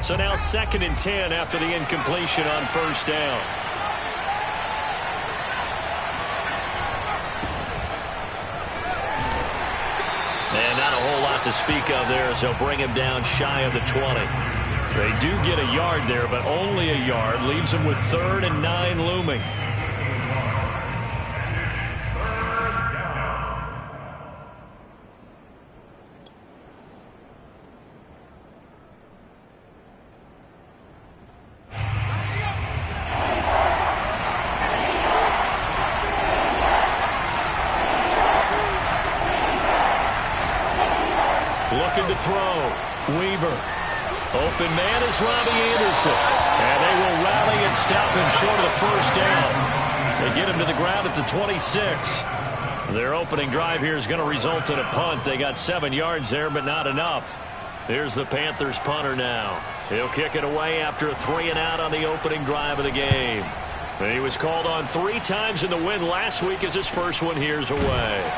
So now 2nd and 10 after the incompletion on first down. And not a whole lot to speak of there as they'll bring him down shy of the 20. They do get a yard there, but only a yard. Leaves them with 3rd and 9 looming. Looking to throw. Weaver. Open man is Robbie Anderson. And they will rally and stop him short of the first down. They get him to the ground at the 26. Their opening drive here is going to result in a punt. They got 7 yards there, but not enough. Here's the Panthers punter now. He'll kick it away after a 3-and-out on the opening drive of the game. And he was called on 3 times in the win last week as his first one here's away.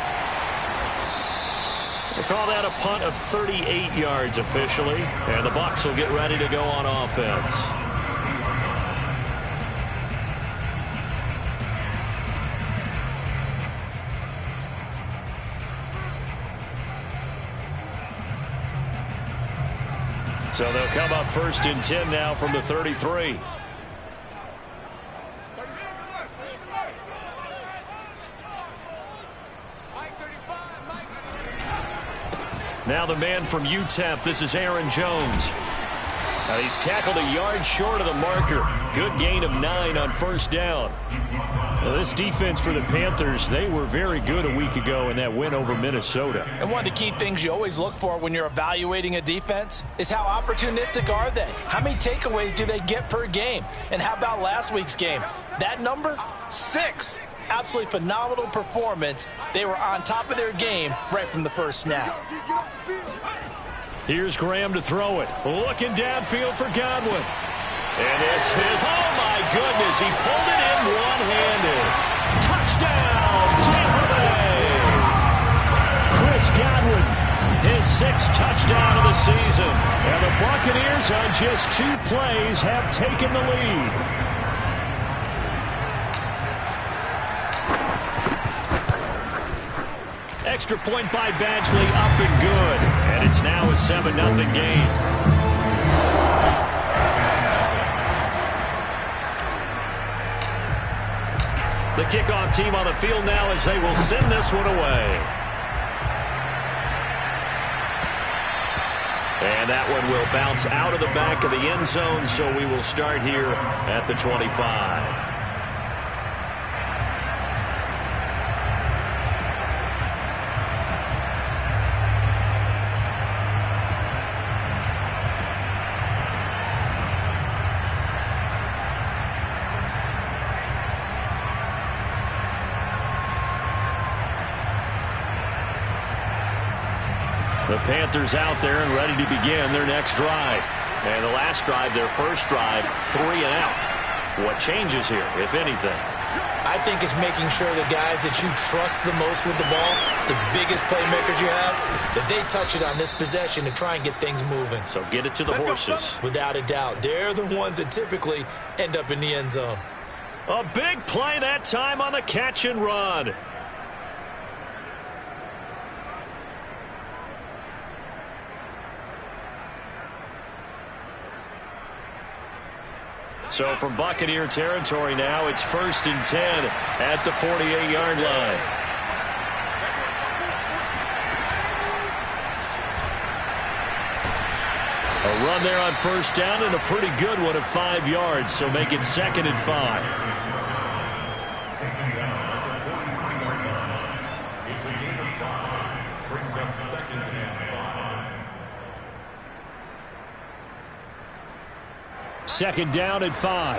They call that a punt of 38 yards officially, and the Bucs will get ready to go on offense. So they'll come up 1st and 10 now from the 33. Now the man from UTEP, this is Aaron Jones. Now he's tackled a yard short of the marker. Good gain of 9 on first down. Well, this defense for the Panthers, they were very good a week ago in that win over Minnesota. And one of the key things you always look for when you're evaluating a defense is how opportunistic are they? How many takeaways do they get per game? And how about last week's game? That number? 6. Absolutely phenomenal performance. They were on top of their game right from the first snap. Here's Graham to throw it. Looking downfield for Godwin. And this is, oh my goodness, he pulled it in one-handed. Touchdown, Tampa Bay. Chris Godwin, his 6th touchdown of the season. And the Buccaneers on just 2 plays have taken the lead. Extra point by Badgley, up and good. And it's now a 7-0 game. The kickoff team on the field now as they will send this one away. And that one will bounce out of the back of the end zone, so we will start here at the 25. The Panthers out there and ready to begin their next drive. And the last drive, their first drive, 3-and-out. What changes here, if anything? I think it's making sure the guys that you trust the most with the ball, the biggest playmakers you have, that they touch it on this possession to try and get things moving. So get it to the horses. Without a doubt. They're the ones that typically end up in the end zone. A big play that time on the catch and run. So from Buccaneer territory now, it's 1st and 10 at the 48-yard line. A run there on first down and a pretty good one of 5 yards, so make it 2nd and 5. It's a gain of 5. Brings up 2nd and 5. 2nd down at 5.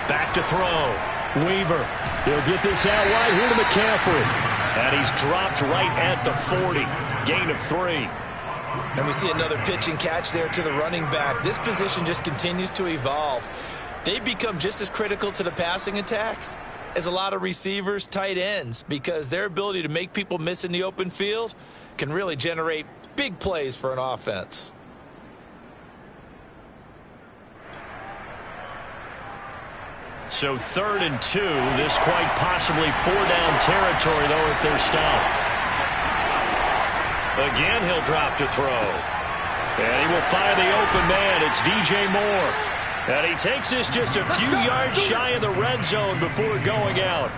Back to throw. Weaver. He'll get this out wide here to McCaffrey. And he's dropped right at the 40. Gain of 3. And we see another pitch and catch there to the running back. This position just continues to evolve. They become just as critical to the passing attack is a lot of receivers, tight ends, because their ability to make people miss in the open field can really generate big plays for an offense. So 3rd and 2. This quite possibly 4-down territory, though, if they're stopped. Again, he'll drop to throw. And he will find the open man. It's DJ Moore. And he takes this just a few yards shy of the red zone before going out.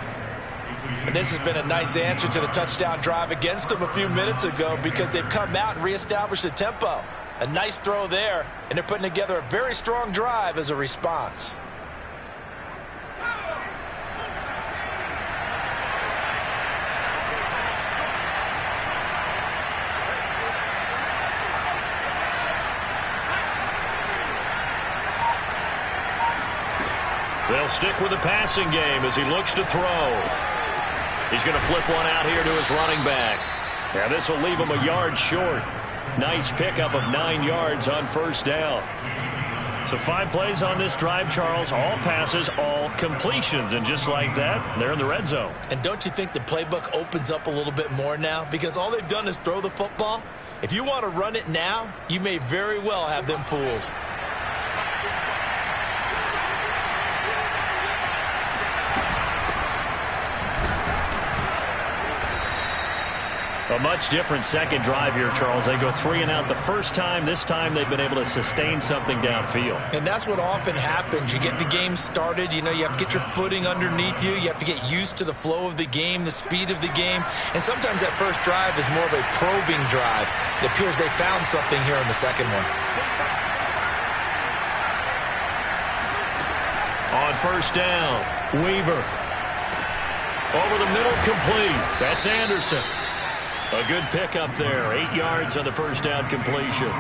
And this has been a nice answer to the touchdown drive against them a few minutes ago, because they've come out and reestablished the tempo. A nice throw there, and they're putting together a very strong drive as a response. They'll stick with the passing game as he looks to throw. He's going to flip one out here to his running back. And this will leave him a yard short. Nice pickup of 9 yards on 1st down. So 5 plays on this drive, Charles. All passes, all completions. And just like that, they're in the red zone. And don't you think the playbook opens up a little bit more now? Because all they've done is throw the football. If you want to run it now, you may very well have them fooled. A much different second drive here, Charles. They go 3 and out the first time. This time they've been able to sustain something downfield. And that's what often happens. You get the game started. You know, you have to get your footing underneath you. You have to get used to the flow of the game, the speed of the game. And sometimes that first drive is more of a probing drive. It appears they found something here in the second one. On 1st down, Weaver. Over the middle, complete. That's Anderson. A good pickup there. 8 yards on the 1st down completion.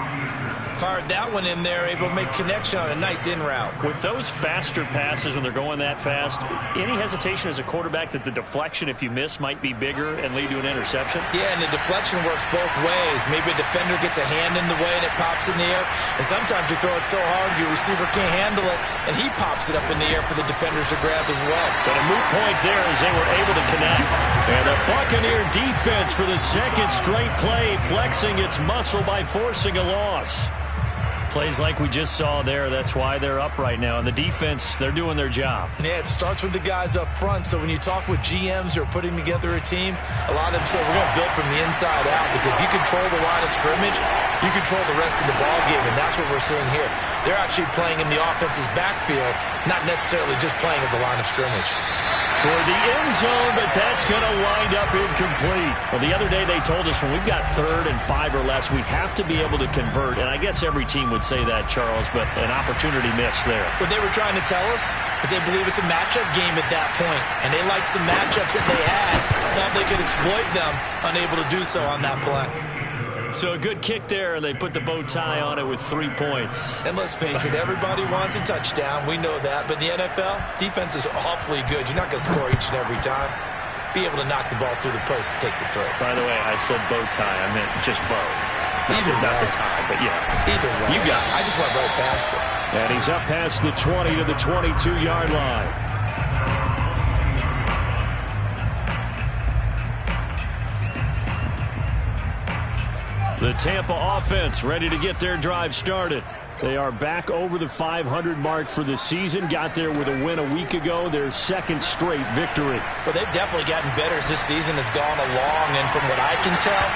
Fired that one in there, able to make connection on a nice in route. With those faster passes when they're going that fast, any hesitation as a quarterback that the deflection, if you miss, might be bigger and lead to an interception? Yeah, and the deflection works both ways. Maybe a defender gets a hand in the way and it pops in the air. And sometimes you throw it so hard your receiver can't handle it, and he pops it up in the air for the defenders to grab as well. But a moot point there as they were able to connect. And the Buccaneer defense for the second straight play, flexing its muscle by forcing a loss. Plays like we just saw there. That's why they're up right now. And the defense, they're doing their job. Yeah, it starts with the guys up front. So when you talk with GMs who are putting together a team, a lot of them say we're going to build from the inside out, because if you control the line of scrimmage, you control the rest of the ball game, and that's what we're seeing here. They're actually playing in the offense's backfield, not necessarily just playing at the line of scrimmage. Toward the end zone, but that's going to wind up incomplete. Well, the other day they told us when we've got 3rd and 5 or less, we have to be able to convert. And I guess every team would say that, Charles, but an opportunity missed there. What they were trying to tell us is they believe it's a matchup game at that point, and they liked some matchups that they had, thought they could exploit them, unable to do so on that play. So a good kick there, and they put the bow tie on it with 3 points. And let's face it, everybody wants a touchdown. We know that. But in the NFL, defense is awfully good. You're not going to score each and every time. Be able to knock the ball through the post and take the throw. By the way, I said bow tie. I meant just bow. Either not the tie, but yeah. Either way. You got it. I just went right past it. And he's up past the 20 to the 22-yard line. The Tampa offense ready to get their drive started. They are back over the 500 mark for the season. Got there with a win a week ago, their second straight victory. Well, they've definitely gotten better as this season has gone along, and from what I can tell,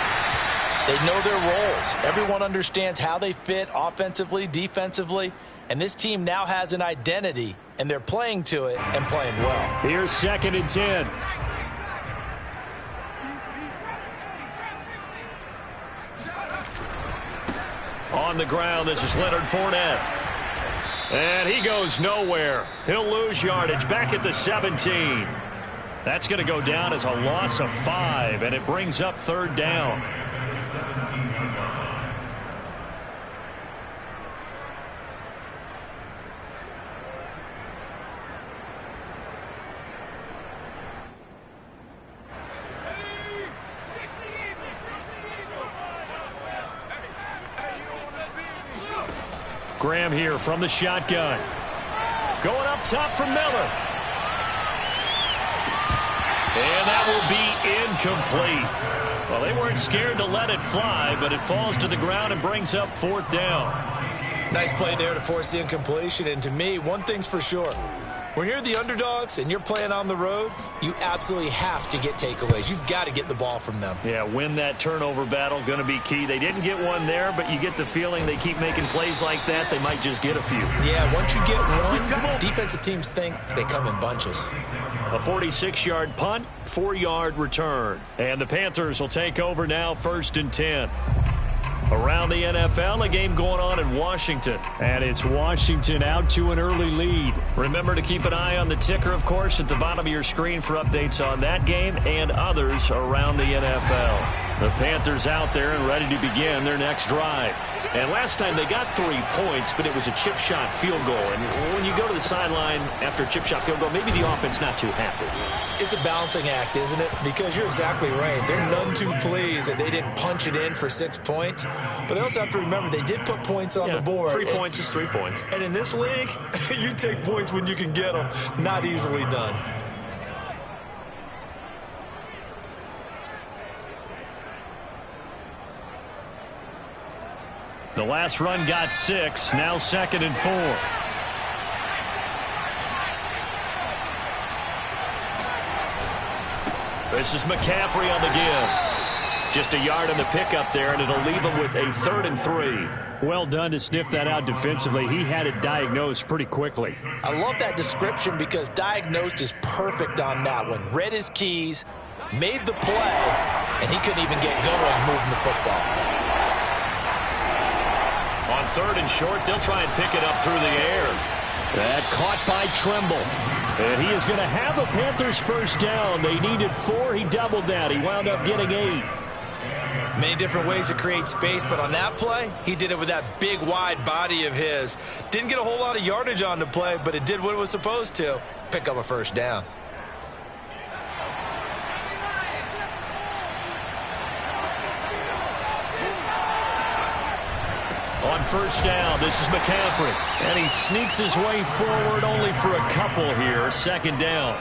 they know their roles. Everyone understands how they fit offensively, defensively, and this team now has an identity, and they're playing to it and playing well. Here's 2nd and 10. On the ground, this is Leonard Fournette. And he goes nowhere. He'll lose yardage back at the 17. That's going to go down as a loss of 5, and it brings up 3rd down. Graham here from the shotgun. Going up top for Miller. And that will be incomplete. Well, they weren't scared to let it fly, but it falls to the ground and brings up 4th down. Nice play there to force the incompletion. And to me, one thing's for sure. When you're the underdogs and you're playing on the road, you absolutely have to get takeaways. You've got to get the ball from them. Yeah, win that turnover battle, going to be key. They didn't get one there, but you get the feeling they keep making plays like that, they might just get a few. Yeah, once you get one, defensive teams think they come in bunches. A 46-yard punt, 4-yard return. And the Panthers will take over now, 1st and 10. Around the NFL, a game going on in Washington. And it's Washington out to an early lead. Remember to keep an eye on the ticker, of course, at the bottom of your screen for updates on that game and others around the NFL. The Panthers out there and ready to begin their next drive. And last time they got 3 points, but it was a chip shot field goal. And when you go to the sideline after a chip shot field goal, maybe the offense not too happy. It's a balancing act, isn't it? Because you're exactly right. They're none too pleased that they didn't punch it in for 6 points. But they also have to remember they did put points on the board. 3 points is 3 points. And in this league, you take points when you can get them. Not easily done. The last run got 6. Now 2nd and 4. This is McCaffrey on the give. Just a yard on the pickup there, and it'll leave him with a 3rd and 3. Well done to sniff that out defensively. He had it diagnosed pretty quickly. I love that description because diagnosed is perfect on that one. Read his keys, made the play, and he couldn't even get going moving the football. On 3rd and short, they'll try and pick it up through the air. That caught by Tremble. And he is going to have a Panthers 1st down. They needed 4. He doubled that. He wound up getting 8. Many different ways to create space, but on that play, he did it with that big, wide body of his. Didn't get a whole lot of yardage on the play, but it did what it was supposed to. Pick up a 1st down. On 1st down, this is McCaffrey. And he sneaks his way forward only for a couple here. 2nd down.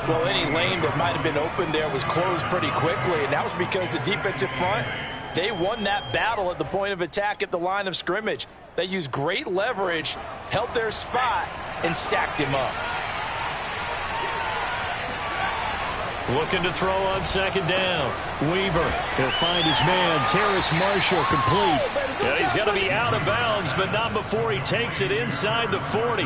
Well, any lane that might have been open there was closed pretty quickly, and that was because the defensive front, they won that battle at the point of attack at the line of scrimmage. They used great leverage, held their spot, and stacked him up. Looking to throw on 2nd down. Weaver, he'll find his man, Terrace Marshall, complete. Yeah, he's got to be out of bounds, but not before he takes it inside the 40.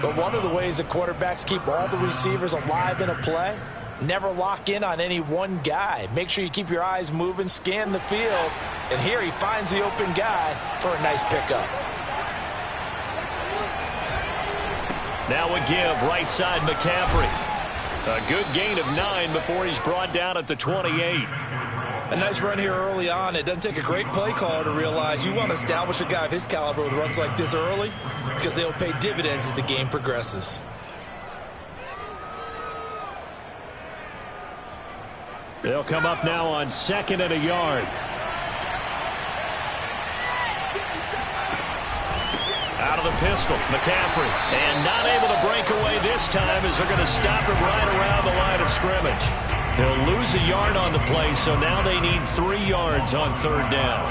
But one of the ways that quarterbacks keep all the receivers alive in a play, never lock in on any one guy. Make sure you keep your eyes moving, scan the field, and here he finds the open guy for a nice pickup. Now a give, right side McCaffrey. A good gain of 9 before he's brought down at the 28. A nice run here early on. It doesn't take a great play caller to realize you want to establish a guy of his caliber with runs like this early because they'll pay dividends as the game progresses. They'll come up now on 2nd and a yard. Out of the pistol, McCaffrey. And not able to break away this time as they're going to stop him right around the line of scrimmage. He'll lose a yard on the play, so now they need 3 yards on 3rd down.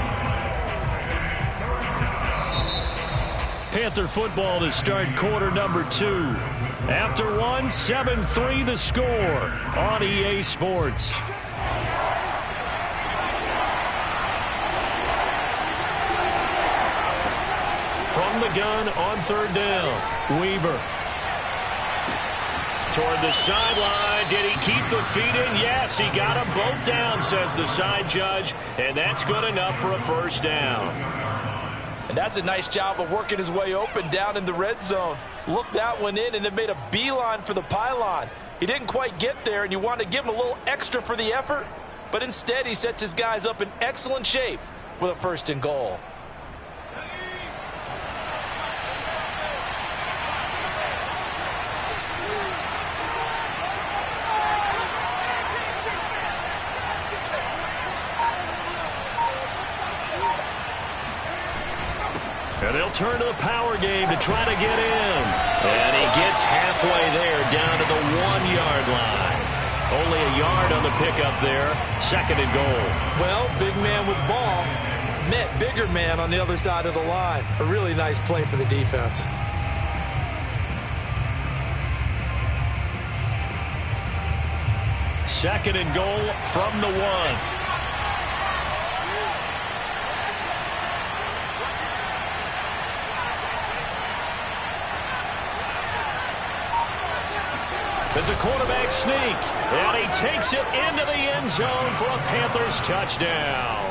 Panther football to start quarter number 2. After 1, 7-3 the score on EA Sports. From the gun on 3rd down, Weaver. Toward the sideline. Did he keep the feet in? Yes, he got them both down, says the side judge, and that's good enough for a 1st down. And that's a nice job of working his way open down in the red zone. Looked that one in and then made a beeline for the pylon. He didn't quite get there, and you want to give him a little extra for the effort, but instead he sets his guys up in excellent shape with a 1st and goal. And they'll turn to the power game to try to get in. And he gets halfway there, down to the 1-yard line. Only a yard on the pickup there. 2nd and goal. Well, big man with ball met bigger man on the other side of the line. A really nice play for the defense. Second and goal from the 1. It's a quarterback sneak, and he takes it into the end zone for a Panthers touchdown.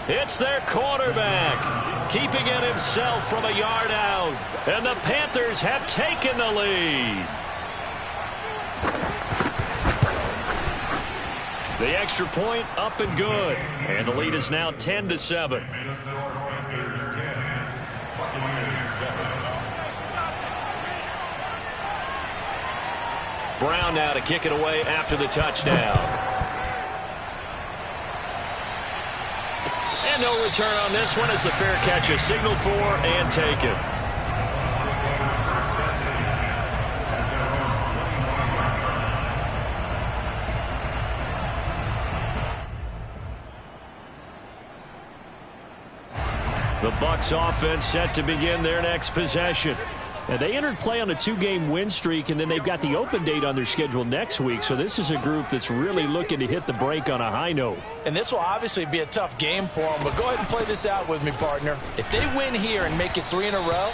It's their quarterback, keeping it himself from a yard out, and the Panthers have taken the lead. The extra point up and good, and the lead is now 10-7. Brown now to kick it away after the touchdown. And no return on this one as the fair catch is signaled for and taken. The Bucs offense set to begin their next possession. And they entered play on a 2-game win streak, and then they've got the open date on their schedule next week. So this is a group that's really looking to hit the break on a high note. And this will obviously be a tough game for them, but go ahead and play this out with me, partner. If they win here and make it 3 in a row,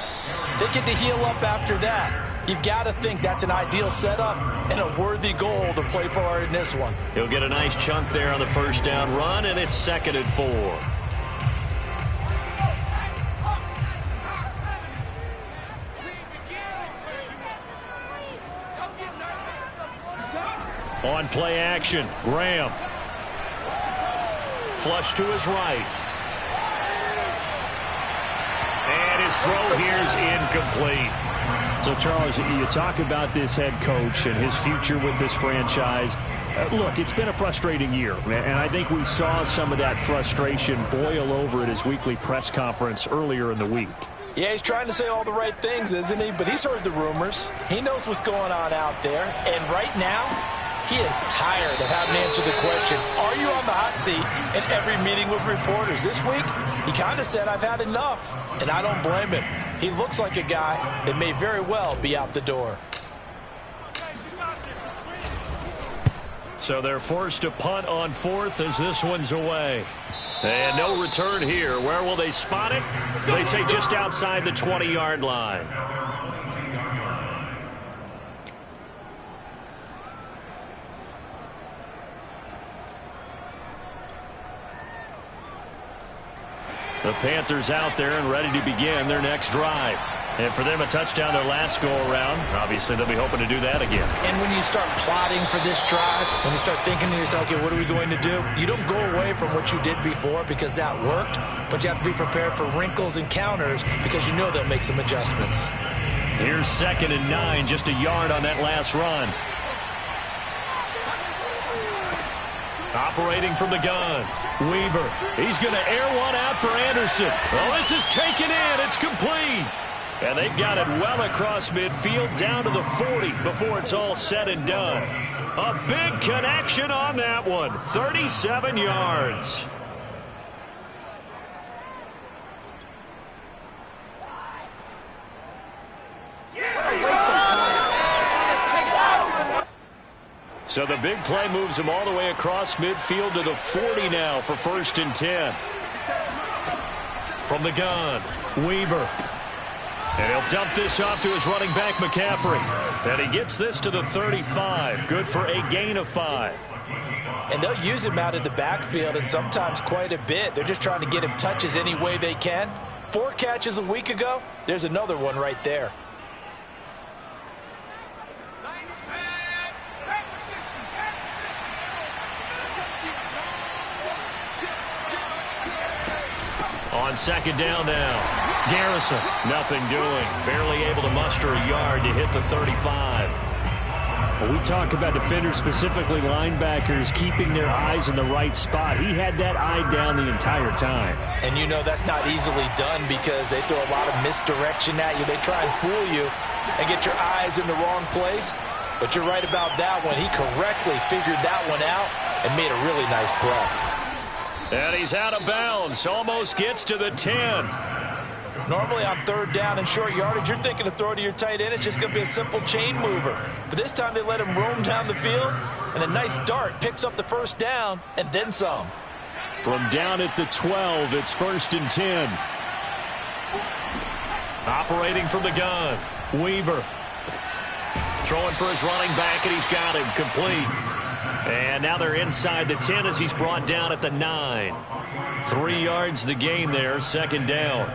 they get to heal up after that. You've got to think that's an ideal setup and a worthy goal to play for in this one. He'll get a nice chunk there on the first down run, and it's 2nd and 4. On play action, Graham. Flush to his right. And his throw here is incomplete. So, Charles, you talk about this head coach and his future with this franchise. Look, it's been a frustrating year, and I think we saw some of that frustration boil over at his weekly press conference earlier in the week. Yeah, he's trying to say all the right things, isn't he? But he's heard the rumors. He knows what's going on out there. And right now, he is tired of having to answer the question, are you on the hot seat in every meeting with reporters? This week, he kind of said, I've had enough, and I don't blame him. He looks like a guy that may very well be out the door. So they're forced to punt on 4th as this one's away. And no return here. Where will they spot it? They say just outside the 20-yard line. The Panthers out there and ready to begin their next drive. And for them, a touchdown their last go-around. Obviously, they'll be hoping to do that again. And when you start plotting for this drive, when you start thinking to yourself, okay, what are we going to do? You don't go away from what you did before because that worked, but you have to be prepared for wrinkles and counters because you know they'll make some adjustments. Here's 2nd and 9, just a yard on that last run. Operating from the gun, Weaver. He's going to air one out for Anderson. Oh, this is taken in. It's complete. And they've got it well across midfield down to the 40 before it's all said and done. A big connection on that one. 37 yards. So the big play moves him all the way across midfield to the 40 now for 1st and 10. From the gun, Weaver. And he'll dump this off to his running back, McCaffrey. And he gets this to the 35. Good for a gain of 5. And they'll use him out of the backfield, and sometimes quite a bit. They're just trying to get him touches any way they can. 4 catches a week ago. There's another one right there. On 2nd down now. Garrison, nothing doing. Barely able to muster a yard to hit the 35. Well, we talk about defenders, specifically linebackers, keeping their eyes in the right spot. He had that eye down the entire time. And you know that's not easily done because they throw a lot of misdirection at you. They try and fool you. and get your eyes in the wrong place. But you're right about that one. He correctly figured that one out and made a really nice play. And he's out of bounds. Almost gets to the 10. Normally on third down and short yardage, you're thinking to throw to your tight end. It's just going to be a simple chain mover. But this time they let him roam down the field, and a nice dart picks up the first down and then some. From down at the 12, it's 1st and 10. Operating from the gun, Weaver. Throwing for his running back, and he's got him complete. And now they're inside the 10 as he's brought down at the 9. 3 yards the gain there, 2nd down.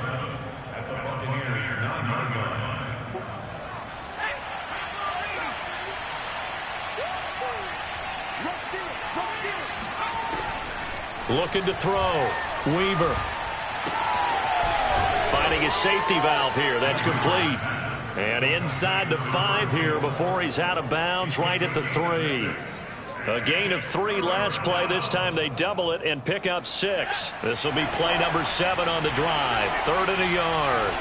Looking to throw. Weaver. Finding his safety valve here. That's complete. And inside the 5 here before he's out of bounds right at the 3. A gain of 3 last play. This time they double it and pick up 6. This will be play number 7 on the drive. 3rd and a yard.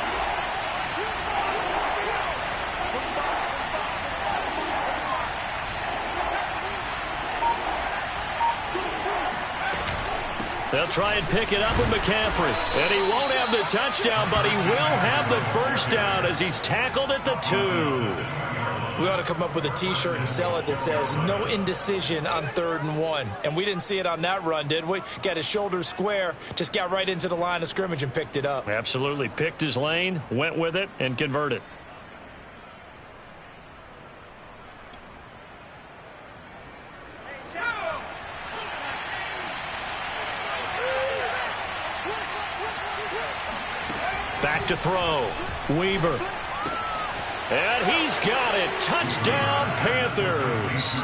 They'll try and pick it up with McCaffrey. And he won't have the touchdown, but he will have the first down as he's tackled at the 2. We ought to come up with a T-shirt and sell it that says, no indecision on 3rd and 1. And we didn't see it on that run, did we? Got his shoulders square, just got right into the line of scrimmage and picked it up. Absolutely. Picked his lane, went with it, and converted. Back to throw. Weaver. And he's got it. Touchdown, Panthers.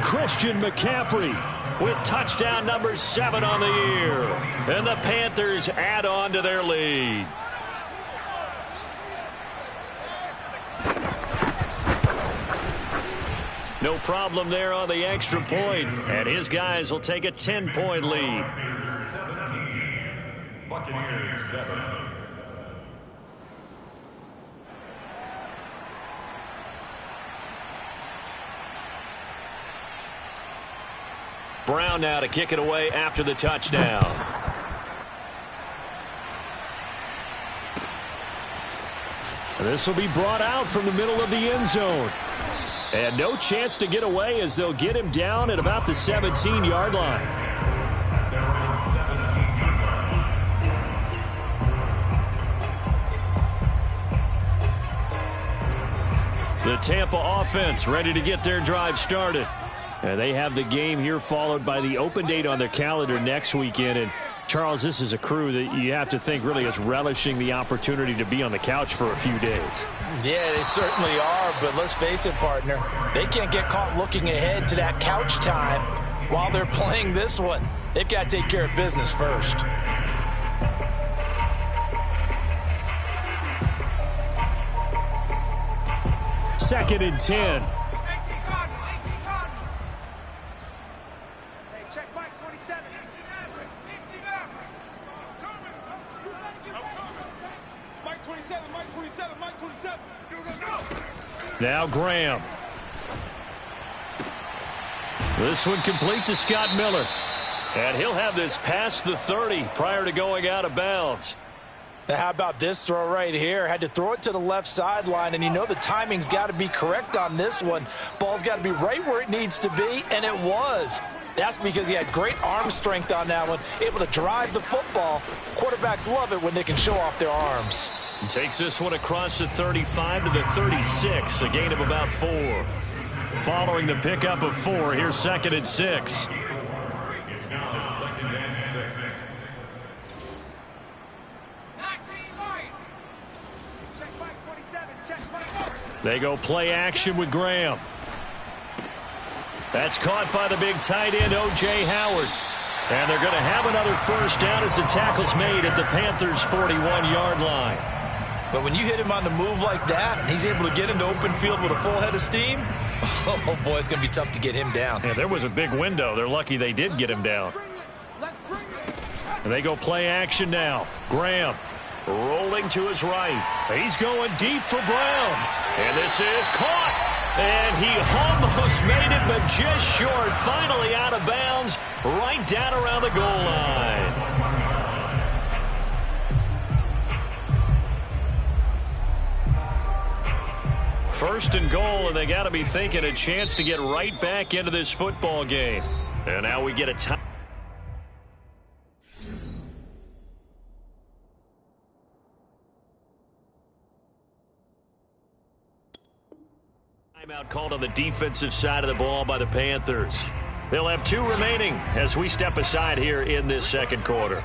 Christian McCaffrey with touchdown number 7 on the year. And the Panthers add on to their lead. No problem there on the extra point. And his guys will take a 10-point lead. 17. Buccaneers 7. Brown now to kick it away after the touchdown. And this will be brought out from the middle of the end zone. And no chance to get away as they'll get him down at about the 17-yard line. The Tampa offense ready to get their drive started. And they have the game here followed by the open date on their calendar next weekend. And, Charles, this is a crew that you have to think really is relishing the opportunity to be on the couch for a few days. Yeah, they certainly are. But let's face it, partner, they can't get caught looking ahead to that couch time while they're playing this one. They've got to take care of business first. Second and 10. Now Graham. This one complete to Scott Miller. And he'll have this past the 30 prior to going out of bounds. Now how about this throw right here? Had to throw it to the left sideline, and you know the timing's got to be correct on this one. Ball's got to be right where it needs to be, and it was. That's because he had great arm strength on that one, able to drive the football. Quarterbacks love it when they can show off their arms. Takes this one across the 35 to the 36, a gain of about 4. Following the pickup of 4, here's 2nd and 6. It's now 2nd and 6. They go play action with Graham. That's caught by the big tight end, O.J. Howard. And they're going to have another first down as the tackle's made at the Panthers' 41-yard line. But when you hit him on the move like that, and he's able to get into open field with a full head of steam, oh, boy, it's going to be tough to get him down. Yeah, there was a big window. They're lucky they did get him down. And they go play action now. Graham rolling to his right. He's going deep for Brown. And this is caught. And he almost made it, but just short. Finally out of bounds, right down around the goal line. First and goal, and they got to be thinking a chance to get right back into this football game. And now we get a time. Timeout called on the defensive side of the ball by the Panthers. They'll have 2 remaining as we step aside here in this second quarter.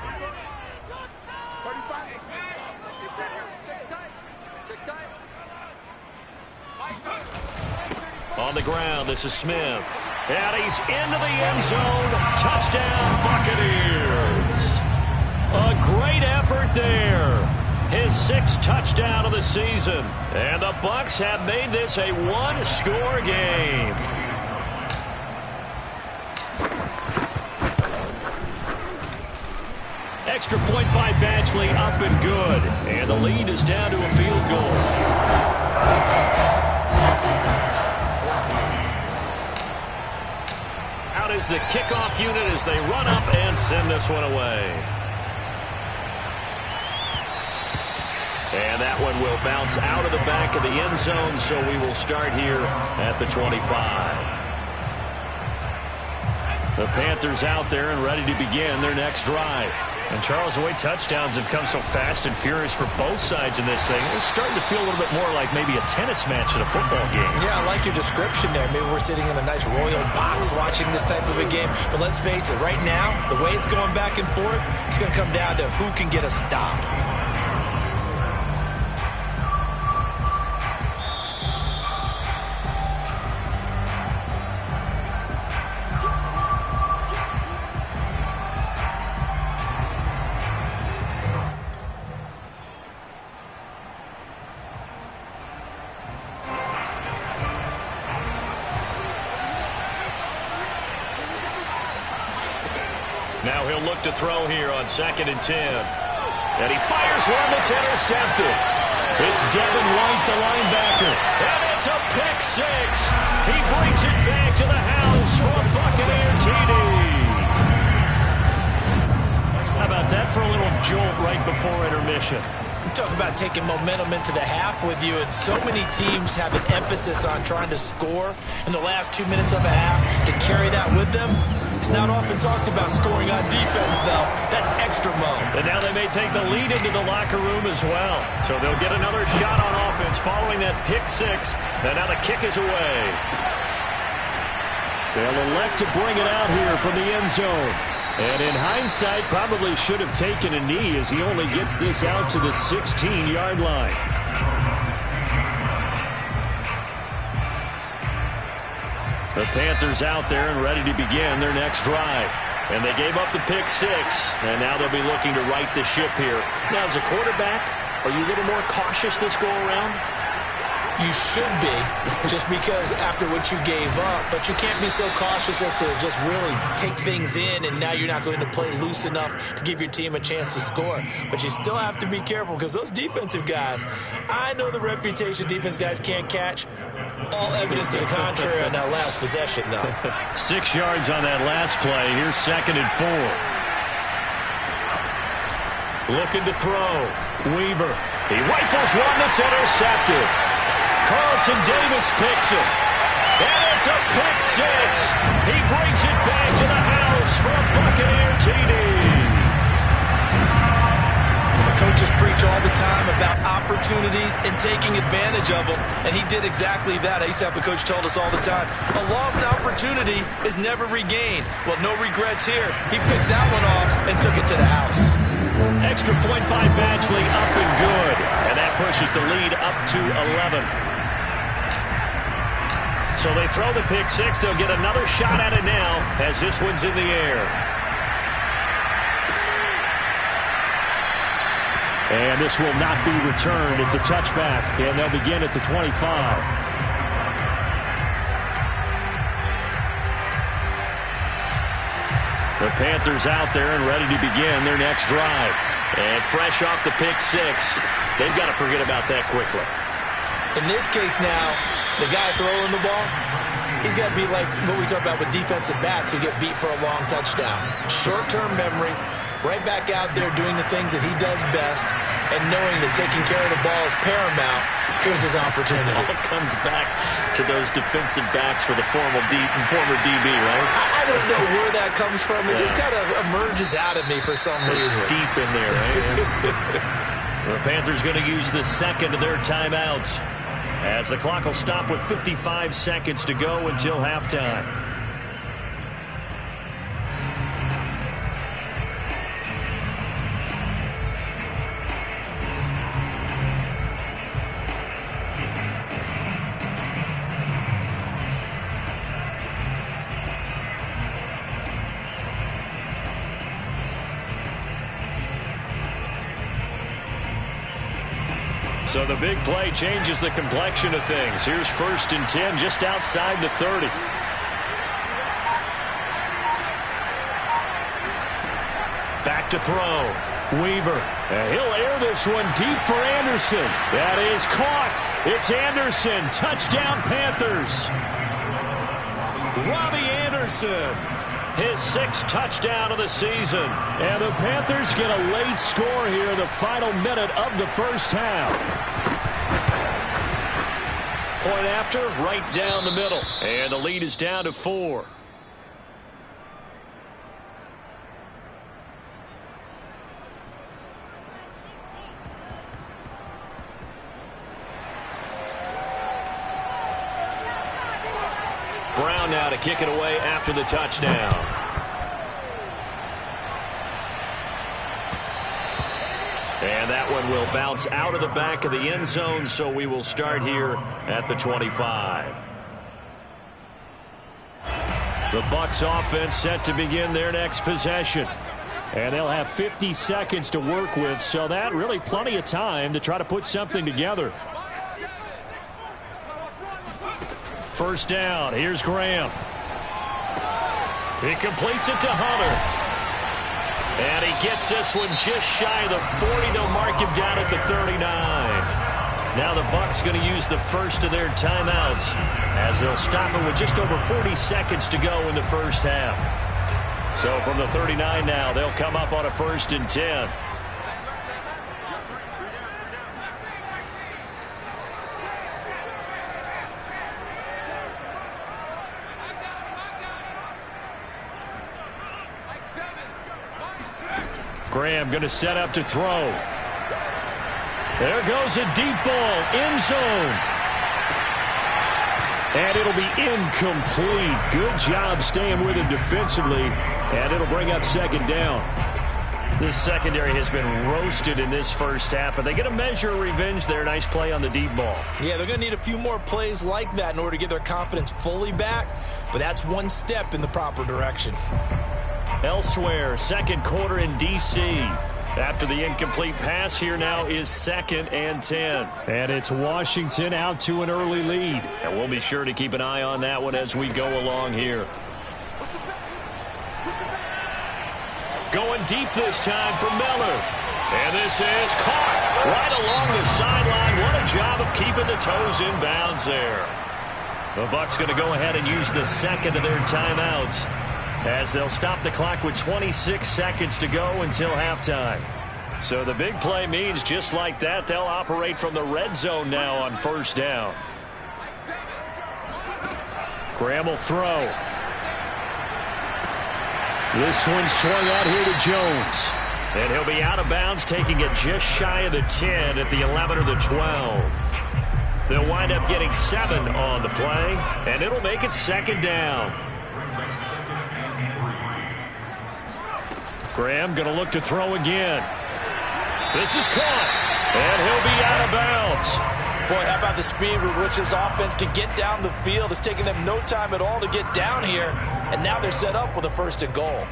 On the ground, this is Smith. And he's into the end zone. Touchdown, Buccaneers. A great effort there. His 6th touchdown of the season. And the Bucs have made this a 1-score game. Extra point by Batchley, up and good. And the lead is down to a field goal. Out is the kickoff unit as they run up and send this one away. And that one will bounce out of the back of the end zone, so we will start here at the 25. The Panthers out there and ready to begin their next drive. And Charles, the way touchdowns have come so fast and furious for both sides in this thing, it's starting to feel a little bit more like maybe a tennis match in a football game. Yeah, I like your description there. Maybe we're sitting in a nice royal box watching this type of a game. But let's face it, right now, the way it's going back and forth, it's going to come down to who can get a stop. Now he'll look to throw here on 2nd and 10. And he fires one that's intercepted. It's Devin White, the linebacker. And it's a pick 6. He brings it back to the house for a Buccaneer TD. How about that for a little jolt right before intermission? You talk about taking momentum into the half with you, and so many teams have an emphasis on trying to score in the last 2 minutes of a half to carry that with them. It's not often talked about scoring on defense, though. That's extra mode. And now they may take the lead into the locker room as well. So they'll get another shot on offense following that pick 6. And now the kick is away. They'll elect to bring it out here from the end zone. And in hindsight, probably should have taken a knee as he only gets this out to the 16-yard line. The Panthers out there and ready to begin their next drive. And they gave up the pick 6, and now they'll be looking to right the ship here. Now, as a quarterback, are you a little more cautious this go-around? You should be, just because after what you gave up, but you can't be so cautious as to just really take things in, and now you're not going to play loose enough to give your team a chance to score. But you still have to be careful because those defensive guys, I know the reputation defense guys can't catch. All evidence to the contrary on that last possession, though. 6 yards on that last play. Here's 2nd and 4. Looking to throw. Weaver. He rifles one that's intercepted. Carlton Davis picks it. And it's a pick 6. He brings it back to the house for a Buccaneer TD. Coaches preach all the time about opportunities and taking advantage of them, and he did exactly that. I used to have a coach told us all the time, a lost opportunity is never regained. Well, no regrets here. He picked that one off and took it to the house. Extra point by Batchley, up and good. And that pushes the lead up to 11. So they throw the pick 6. They'll get another shot at it now as this one's in the air. And this will not be returned. It's a touchback, and they'll begin at the 25. The Panthers out there and ready to begin their next drive. And fresh off the pick 6, they've got to forget about that quickly. In this case now, the guy throwing the ball, he's got to be like what we talk about with defensive backs who get beat for a long touchdown. Short-term memory, right back out there doing the things that he does best, and knowing that taking care of the ball is paramount. Here's his opportunity. It all comes back to those defensive backs for the former DB, right? I don't know where that comes from. It just kind of emerges out of me for some reason. It's deep in there, right? The Panthers going to use the second of their timeouts, as the clock will stop with 55 seconds to go until halftime. So the big play changes the complexion of things. Here's 1st and 10 just outside the 30. Back to throw. Weaver. And he'll air this one deep for Anderson. That is caught. It's Anderson. Touchdown Panthers. Robbie Anderson. His 6th touchdown of the season. And the Panthers get a late score here in the final minute of the first half. Point after, right down the middle. And the lead is down to 4. Brown now to kick it away after the touchdown. And that one will bounce out of the back of the end zone, so we will start here at the 25. The Bucs offense set to begin their next possession. And they'll have 50 seconds to work with, so that really plenty of time to try to put something together. First down, here's Graham. He completes it to Hunter. And he gets this one just shy of the 40. They'll mark him down at the 39. Now the Bucs going to use the first of their timeouts, as they'll stop it with just over 40 seconds to go in the first half. So from the 39 now, they'll come up on a 1st and 10. Graham going to set up to throw. There goes a deep ball, end zone. And it'll be incomplete. Good job staying with it defensively. And it'll bring up 2nd down. This secondary has been roasted in this first half, but they get a measure of revenge there. Nice play on the deep ball. Yeah, they're going to need a few more plays like that in order to get their confidence fully back, but that's one step in the proper direction. Elsewhere, 2nd quarter in D.C. After the incomplete pass, here now is 2nd and 10. And it's Washington out to an early lead. And we'll be sure to keep an eye on that one as we go along here. Going deep this time for Miller. And this is caught right along the sideline. What a job of keeping the toes in bounds there. The Bucs going to go ahead and use the second of their timeouts, as they'll stop the clock with 26 seconds to go until halftime. So the big play means just like that, they'll operate from the red zone now on 1st down. Graham will throw. This one swung out here to Jones. And he'll be out of bounds, taking it just shy of the 10 at the 11 or the 12. They'll wind up getting 7 on the play, and it'll make it 2nd down. Graham going to look to throw again. This is caught, and he'll be out of bounds. Boy, how about the speed with which this offense can get down the field? It's taken them no time at all to get down here, and now they're set up with a 1st and goal.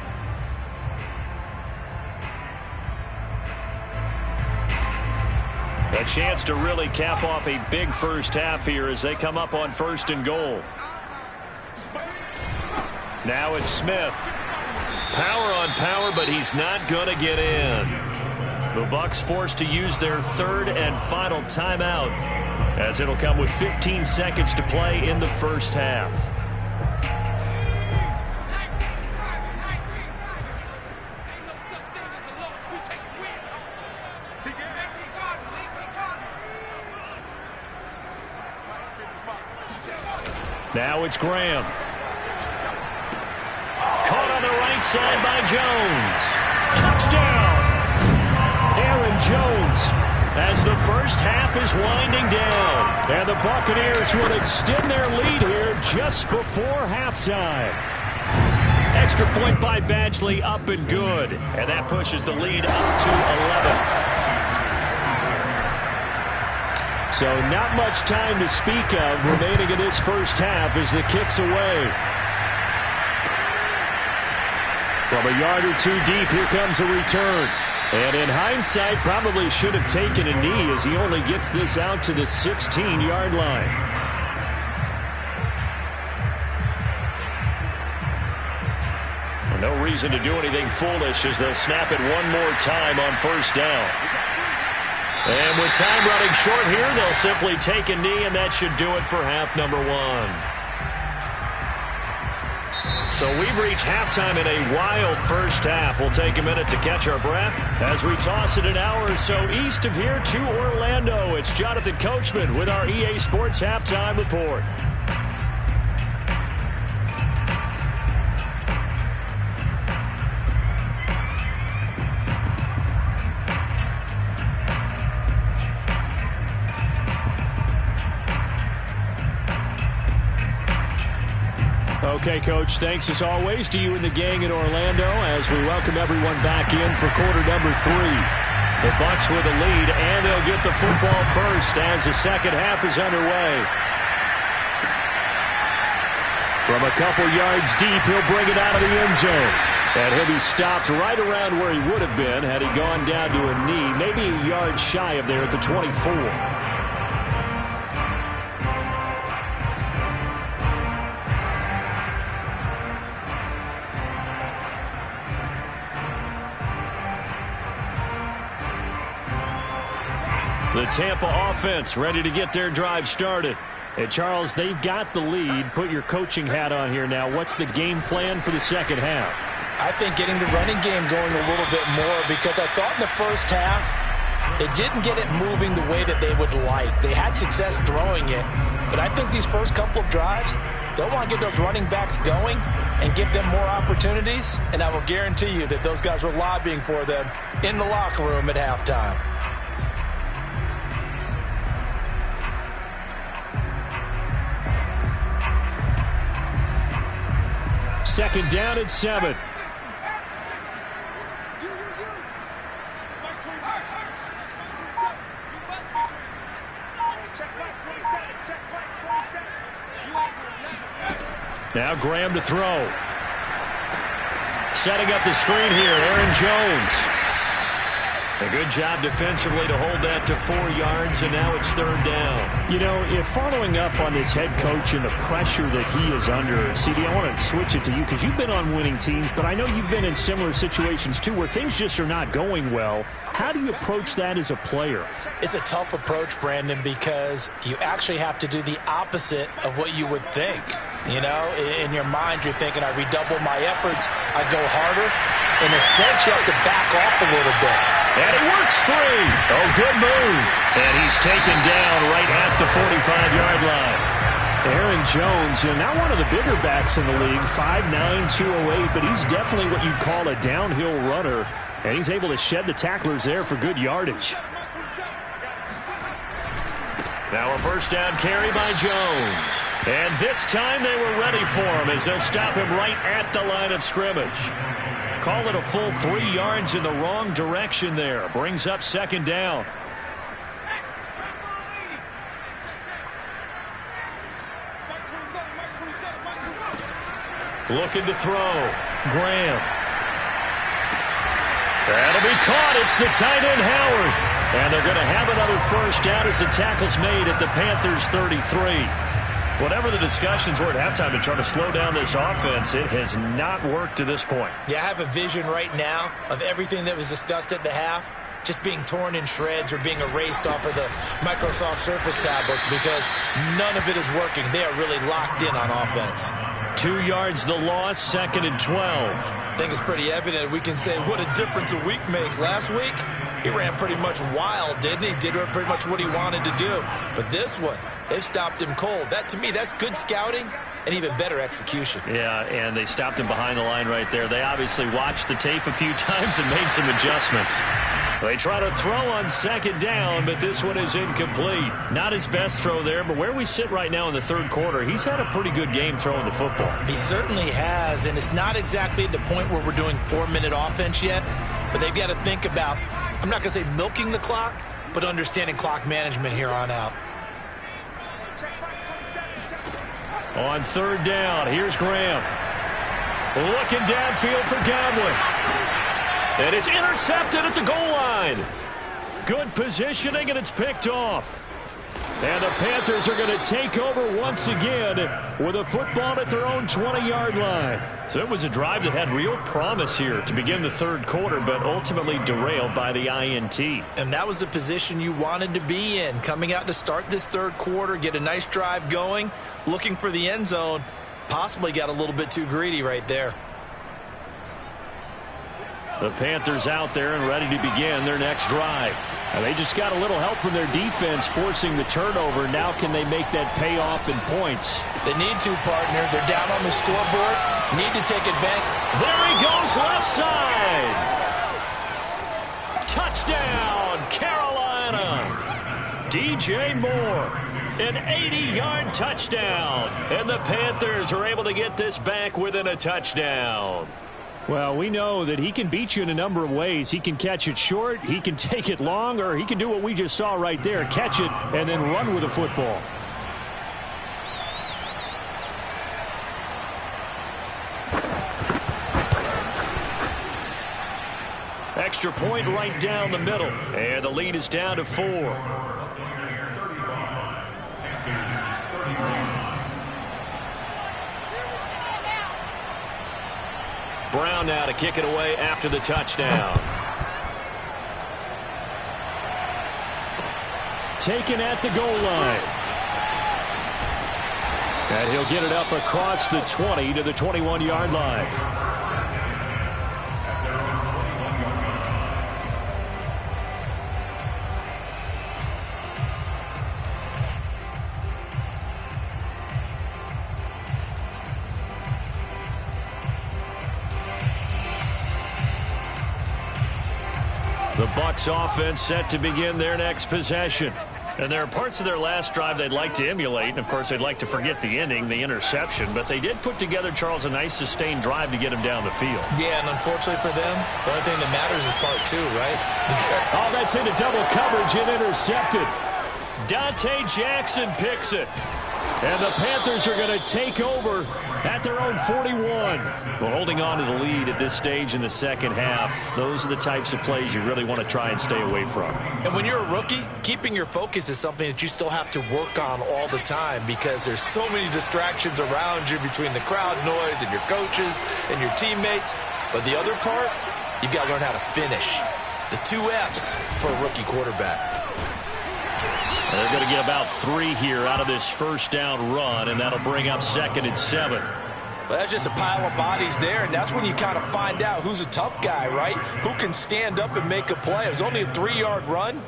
A chance to really cap off a big first half here as they come up on 1st and goal. Now it's Smith. Power on power, but he's not going to get in. The Bucs forced to use their 3rd and final timeout as it'll come with 15 seconds to play in the first half. Now it's Graham. Caught on the right side by Jones. Touchdown! Aaron Jones, as the first half is winding down. And the Buccaneers will extend their lead here just before halftime. Extra point by Badgley, up and good. And that pushes the lead up to 11. So not much time to speak of remaining in this first half as the kick's away. From a yard or two deep, here comes a return. And in hindsight, probably should have taken a knee as he only gets this out to the 16-yard line. No reason to do anything foolish as they'll snap it one more time on first down. And with time running short here, they'll simply take a knee, and that should do it for half number one. So we've reached halftime in a wild first half. We'll take a minute to catch our breath as we toss it an hour or so east of here to Orlando. It's Jonathan Coachman with our EA Sports Halftime Report. Okay, Coach, thanks as always to you and the gang in Orlando as we welcome everyone back in for quarter number 3. The Bucs with a lead, and they'll get the football first as the second half is underway. From a couple yards deep, he'll bring it out of the end zone. And he'll be stopped right around where he would have been had he gone down to a knee, maybe a yard shy of there at the 24. The Tampa offense ready to get their drive started. And Charles, they've got the lead. Put your coaching hat on here now. What's the game plan for the second half? I think getting the running game going a little bit more, because I thought in the first half they didn't get it moving the way that they would like. They had success throwing it, but I think these first couple of drives, they'll want to get those running backs going and give them more opportunities, and I will guarantee you that those guys were lobbying for them in the locker room at halftime. Second down at 7. Now Graham to throw. Setting up the screen here, Aaron Jones. A good job defensively to hold that to 4 yards, and now it's third down. You know, if following up on this head coach and the pressure that he is under, CD, I want to switch it to you because you've been on winning teams, but I know you've been in similar situations too where things just are not going well. How do you approach that as a player? It's a tough approach, Brandon, because you actually have to do the opposite of what you would think. You know, in your mind, you're thinking, I redouble my efforts, I go harder. In a sense, you have to back off a little bit. And he works free. Oh, good move. And he's taken down right at the 45-yard line. Aaron Jones, you know, not one of the bigger backs in the league, 5'9", 208, but he's definitely what you'd call a downhill runner. And he's able to shed the tacklers there for good yardage. Now a first down carry by Jones. And this time they were ready for him as they'll stop him right at the line of scrimmage. Call it a full 3 yards in the wrong direction there. Brings up second down. Looking to throw. Graham. That'll be caught. It's the tight end, Howard. And they're going to have another first down as the tackle's made at the Panthers' 33. Whatever the discussions were at halftime to try to slow down this offense, it has not worked to this point. Yeah, I have a vision right now of everything that was discussed at the half just being torn in shreds or being erased off of the Microsoft Surface tablets because none of it is working. They are really locked in on offense. 2 yards the loss, 2nd and 12. I think it's pretty evident. We can say what a difference a week makes. Last week, he ran pretty much wild, didn't he? Did pretty much what he wanted to do. But this one, they've stopped him cold. That, to me, that's good scouting and even better execution. Yeah, and they stopped him behind the line right there. They obviously watched the tape a few times and made some adjustments. They try to throw on 2nd down, but this one is incomplete. Not his best throw there, but where we sit right now in the 3rd quarter, he's had a pretty good game throwing the football. He certainly has, and it's not exactly at the point where we're doing 4-minute offense yet, but they've got to think about, I'm not going to say milking the clock, but understanding clock management here on out. On 3rd down, here's Graham. Looking downfield for Godwin. And it's intercepted at the goal line. Good positioning, and it's picked off. And the Panthers are going to take over once again with a football at their own 20-yard line. So it was a drive that had real promise here to begin the 3rd quarter, but ultimately derailed by the INT. And that was the position you wanted to be in, coming out to start this 3rd quarter, get a nice drive going, looking for the end zone. Possibly got a little bit too greedy right there. The Panthers out there and ready to begin their next drive. And they just got a little help from their defense forcing the turnover. Now can they make that pay off in points? They need to, partner. They're down on the scoreboard. Need to take advantage. There he goes, left side. Touchdown, Carolina. DJ Moore, an 80-yard touchdown. And the Panthers are able to get this back within a touchdown. Well, we know that he can beat you in a number of ways. He can catch it short, he can take it long, or he can do what we just saw right there, catch it and then run with the football. Extra point right down the middle, and the lead is down to 4. Brown now to kick it away after the touchdown. Taken at the goal line. And he'll get it up across the 20 to the 21-yard line. The Bucs offense set to begin their next possession. And there are parts of their last drive they'd like to emulate. And, of course, they'd like to forget the ending, the interception. But they did put together, Charles, a nice sustained drive to get him down the field. Yeah, and unfortunately for them, the only thing that matters is part 2, right? Oh, that's into double coverage and intercepted. Dante Jackson picks it. And the Panthers are going to take over at their own 41. Well, holding on to the lead at this stage in the second half, those are the types of plays you really want to try and stay away from. And when you're a rookie, keeping your focus is something that you still have to work on all the time because there's so many distractions around you between the crowd noise and your coaches and your teammates. But the other part, you've got to learn how to finish. It's the 2 F's for a rookie quarterback. They're going to get about 3 here out of this first down run, and that'll bring up 2nd and 7. Well, that's just a pile of bodies there, and that's when you kind of find out who's a tough guy, right? Who can stand up and make a play. It was only a 3-yard run,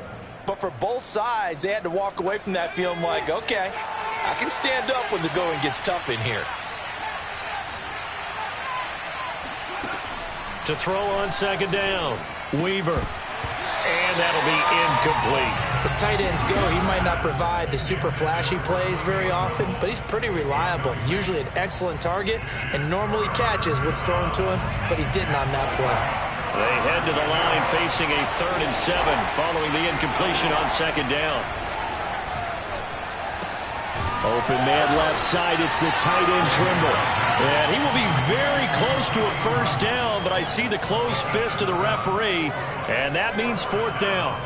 but for both sides, they had to walk away from that feeling like, okay, I can stand up when the going gets tough in here. To throw on 2nd down, Weaver. And that'll be incomplete. As tight ends go, he might not provide the super flashy plays very often, but he's pretty reliable. Usually an excellent target and normally catches what's thrown to him, but he didn't on that play. They head to the line facing a 3rd and 7 following the incompletion on 2nd down. Open man left side. It's the tight end Trimble. And he will be very close to a first down, but I see the closed fist of the referee, and that means 4th down.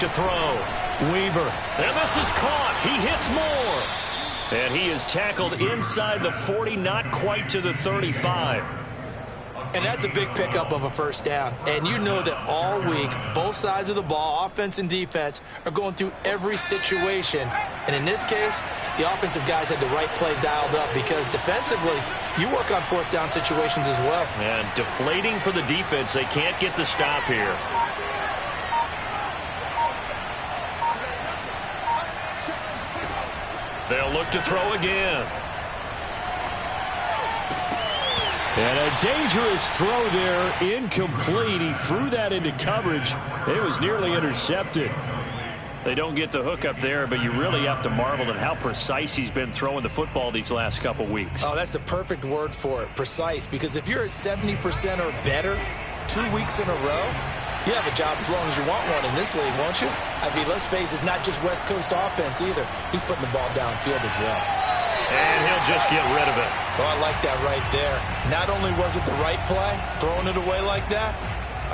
to throw. Weaver. And this is caught. He hits more. And he is tackled inside the 40, not quite to the 35. And that's a big pickup of a first down. And you know that all week, both sides of the ball, offense and defense, are going through every situation. And in this case, the offensive guys had the right play dialed up because defensively, you work on fourth down situations as well. And deflating for the defense. They can't get the stop here. They'll look to throw again. And a dangerous throw there, incomplete. He threw that into coverage. It was nearly intercepted. They don't get the hook up there, but you really have to marvel at how precise he's been throwing the football these last couple weeks. Oh, that's the perfect word for it, precise. Because if you're at 70% or better 2 weeks in a row, you have a job as long as you want one in this league, won't you? I mean, let's face it, it's not just West Coast offense either. He's putting the ball downfield as well. And he'll just get rid of it. Oh, I like that right there. Not only was it the right play, throwing it away like that,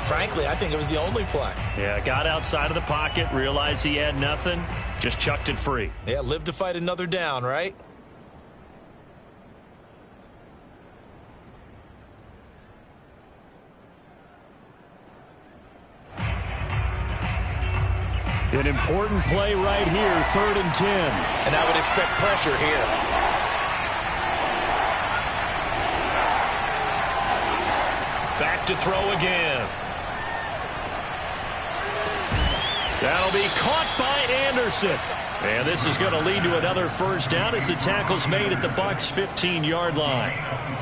frankly, I think it was the only play. Yeah, got outside of the pocket, realized he had nothing, just chucked it free. Yeah, live to fight another down, right? An important play right here, 3rd and 10. And I would expect pressure here. Back to throw again. That'll be caught by Anderson. And this is going to lead to another first down as the tackle's made at the Bucs' 15-yard line.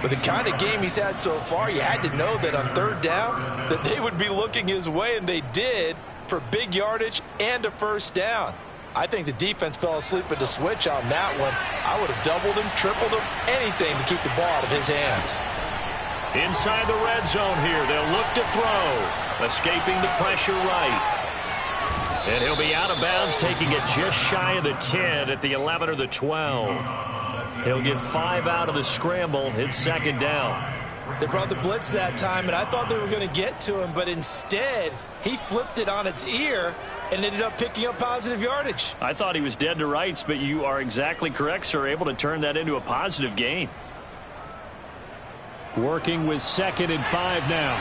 With the kind of game he's had so far, you had to know that on 3rd down that they would be looking his way, and they did, for big yardage and a first down. I think the defense fell asleep at the switch on that one. I would have doubled him, tripled him, anything to keep the ball out of his hands. Inside the red zone here, they'll look to throw. Escaping the pressure right. And he'll be out of bounds, taking it just shy of the 10 at the 11 or the 12. He'll get 5 out of the scramble. It's 2nd down. They brought the blitz that time, and I thought they were going to get to him, but instead, he flipped it on its ear and ended up picking up positive yardage. I thought he was dead to rights, but you are exactly correct, sir. Able to turn that into a positive gain. Working with 2nd and 5 now.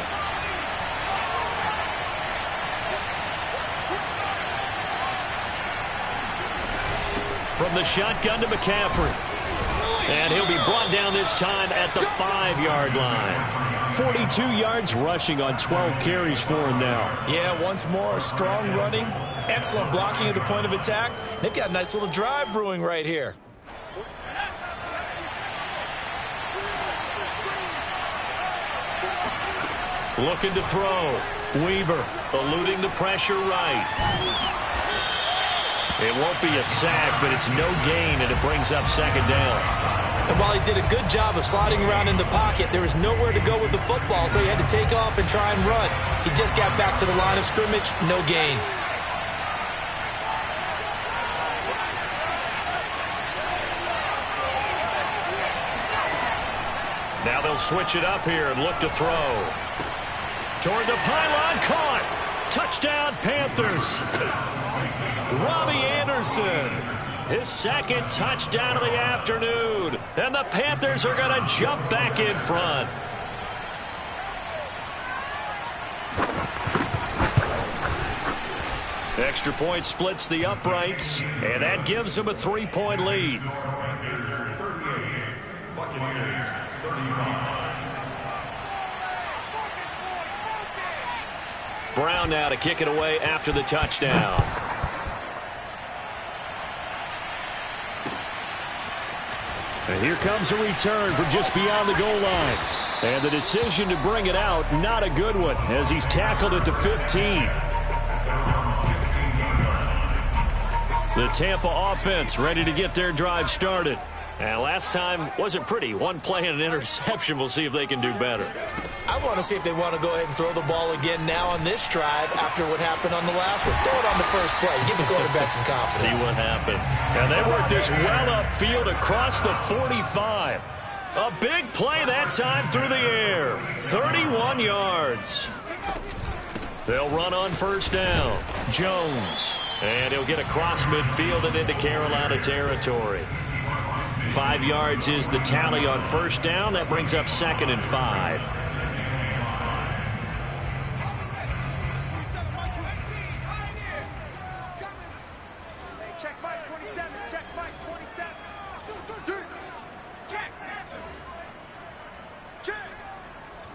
From the shotgun to McCaffrey. And he'll be brought down this time at the 5-yard line. 42 yards rushing on 12 carries for him now. Yeah, once more, strong running, excellent blocking at the point of attack. They've got a nice little drive brewing right here. Looking to throw. Weaver eluding the pressure right. It won't be a sack, but it's no gain, and it brings up 2nd down. And while he did a good job of sliding around in the pocket, there was nowhere to go with the football, so he had to take off and try and run. He just got back to the line of scrimmage, no gain. Now they'll switch it up here and look to throw. Toward the pylon, caught. Touchdown, Panthers. Robbie Anderson, his 2nd touchdown of the afternoon. And the Panthers are going to jump back in front. Extra point splits the uprights, and that gives them a 3-point lead. Buccaneers 35. Brown now to kick it away after the touchdown. And here comes a return from just beyond the goal line. And the decision to bring it out, not a good one, as he's tackled at the 15. The Tampa offense ready to get their drive started. And last time wasn't pretty. One play and an interception. We'll see if they can do better. I want to see if they want to go ahead and throw the ball again now on this drive after what happened on the last one. Throw it on the first play. Give the quarterback some confidence. See what happens. And they work this well upfield across the 45. A big play that time through the air. 31 yards. They'll run on first down. Jones. And he'll get across midfield and into Carolina territory. 5 yards is the tally on first down. That brings up 2nd and 5. Check Mike 27. Check Mike 27. Check. Check.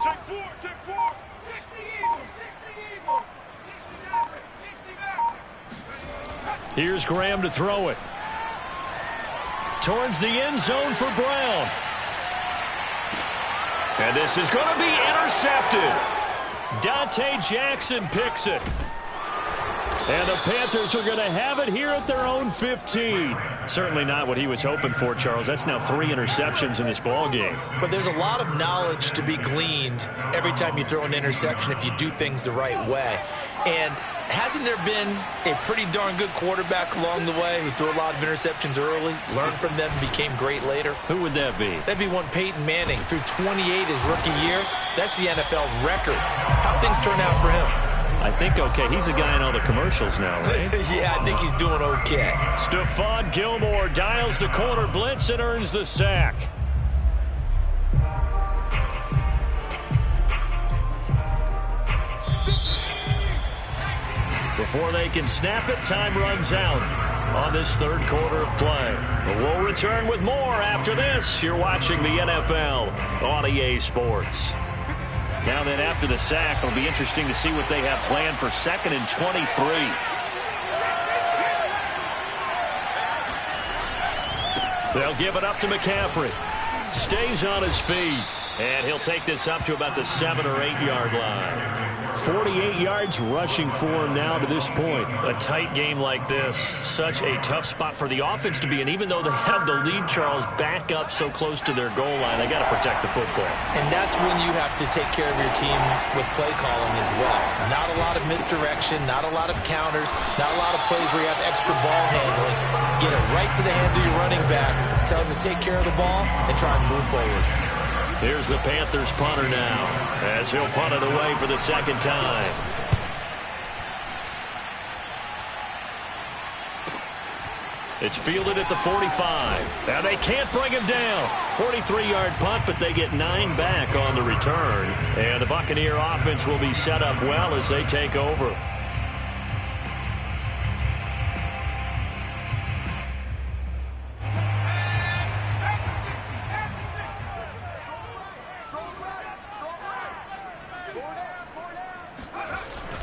Check 4. Check 4. 60 Eagle. 60 Eagle. 60 Maverick. 60 Maverick. Here's Graham to throw it. Towards the end zone for Brown. And this is going to be intercepted. Dante Jackson picks it. And the Panthers are going to have it here at their own 15. Certainly not what he was hoping for, Charles. That's now 3 interceptions in this ball game. But there's a lot of knowledge to be gleaned every time you throw an interception if you do things the right way. And hasn't there been a pretty darn good quarterback along the way who threw a lot of interceptions early, learned from them, became great later? Who would that be? That'd be one Peyton Manning. Threw 28 his rookie year. That's the NFL record. How things turn out for him? I think okay. He's a guy in all the commercials now, right? Yeah, I think he's doing okay. Stephon Gilmore dials the corner blitz and earns the sack. Before they can snap it, time runs out on this third quarter of play. But we'll return with more after this. You're watching the NFL on EA Sports. Now then, after the sack, it'll be interesting to see what they have planned for 2nd and 23. They'll give it up to McCaffrey. Stays on his feet. And he'll take this up to about the 7 or 8 yard line. 48 yards rushing for him now to this point. A tight game like this, such a tough spot for the offense to be in. Even though they have the lead, Charles, back up so close to their goal line, they got to protect the football. And that's when you have to take care of your team with play calling as well. Not a lot of misdirection, not a lot of counters, not a lot of plays where you have extra ball handling. Get it right to the hands of your running back, tell him to take care of the ball, and try and move forward. Here's the Panthers punter now, as he'll punt it away for the 2nd time. It's fielded at the 45. Now they can't bring him down. 43-yard punt, but they get 9 back on the return. And the Buccaneer offense will be set up well as they take over.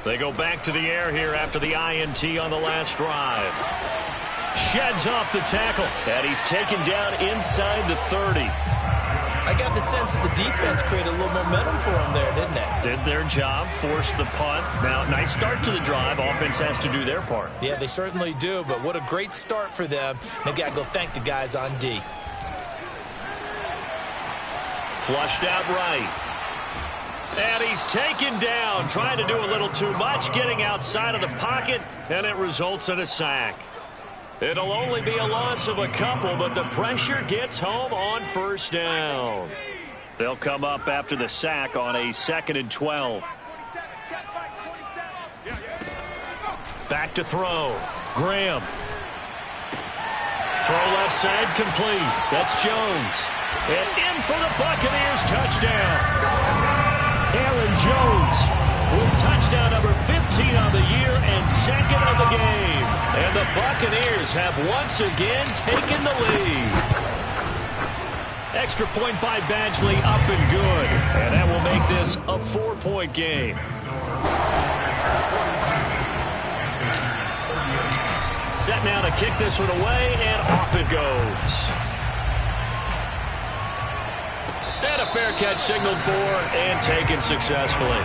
They go back to the air here after the INT on the last drive. Sheds off the tackle, and he's taken down inside the 30. I got the sense that the defense created a little momentum for him there, didn't it? Did their job, forced the punt. Now, nice start to the drive. Offense has to do their part. Yeah, they certainly do, but what a great start for them. They've got to go thank the guys on D. Flushed out right. And he's taken down, trying to do a little too much, getting outside of the pocket, and it results in a sack. It'll only be a loss of a couple, but the pressure gets home on first down. They'll come up after the sack on a 2nd and 12. Back to throw. Graham. Throw left side complete. That's Jones. And in for the Buccaneers touchdown. Aaron Jones with touchdown number 15 on the year and 2nd of the game. And the Buccaneers have once again taken the lead. Extra point by Badgley, up and good. And that will make this a 4-point game. Set now to kick this one away, and off it goes. And a fair catch signaled for and taken successfully.